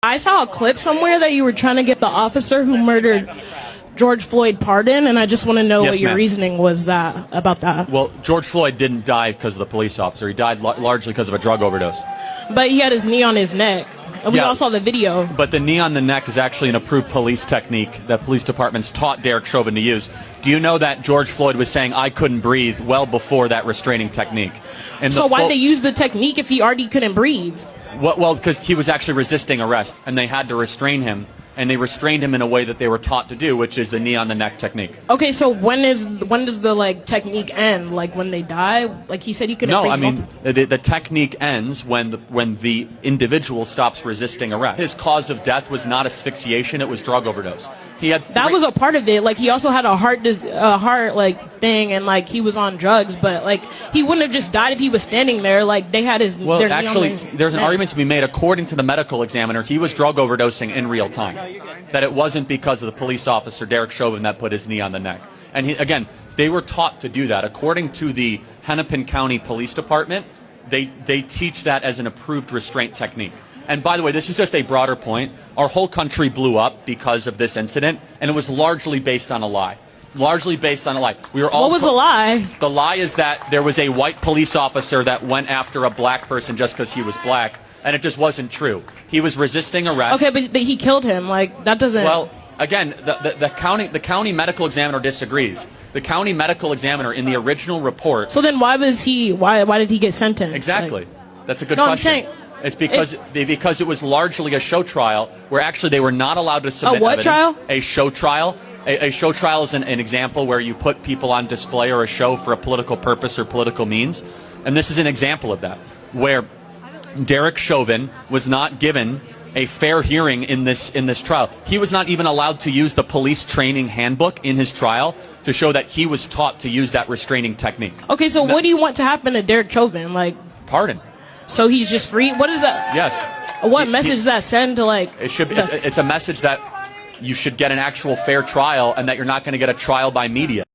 I saw a clip somewhere that you were trying to get the officer who murdered George Floyd pardoned, and I just want to know what your reasoning was about that. Well, George Floyd didn't die because of the police officer. He died largely because of a drug overdose. But he had his knee on his neck. And we all saw the video. But the knee on the neck is actually an approved police technique that police departments taught Derek Chauvin to use. Do you know that George Floyd was saying, "I couldn't breathe," well before that restraining technique? And so why'd they use the technique if he already couldn't breathe? Well, because he was actually resisting arrest, and they had to restrain him. And they restrained him in a way that they were taught to do, which is the knee on the neck technique. Okay, so when does the technique end? Like when they die? Like he said he couldn't breathe. No, I mean the technique ends when the individual stops resisting arrest. His cause of death was not asphyxiation; it was drug overdose. He had that was a part of it. Like he also had a heart thing, and he was on drugs. But he wouldn't have just died if he was standing there. Like they had his. Well, actually, there's an argument to be made. According to the medical examiner, he was drug overdosing in real time. That it wasn't because of the police officer, Derek Chauvin, that put his knee on the neck. And again, they were taught to do that. According to the Hennepin County Police Department, they teach that as an approved restraint technique. And by the way, this is just a broader point. Our whole country blew up because of this incident, and it was largely based on a lie. Largely based on a lie. We were all. What was the lie? The lie is that there was a white police officer that went after a black person just because he was black. And it just wasn't true. He was resisting arrest. Okay, but he killed him. That doesn't. Well, again, the county medical examiner disagrees. The county medical examiner in the original report. So then, why did he get sentenced? Exactly. That's a good question. I'm saying it's because it was largely a show trial where actually they were not allowed to submit what evidence. Trial? A show trial. A show trial is an example where you put people on display or a show for a political purpose or political means, and this is an example of that where Derek Chauvin was not given a fair hearing in this trial. He was not even allowed to use the police training handbook in his trial to show that he was taught to use that restraining technique. Okay, so what do you want to happen to Derek Chauvin? Pardon. So he's just free? What is that? Yes. What message does that send to It should be. It's a message that you should get an actual fair trial and that you're not going to get a trial by media.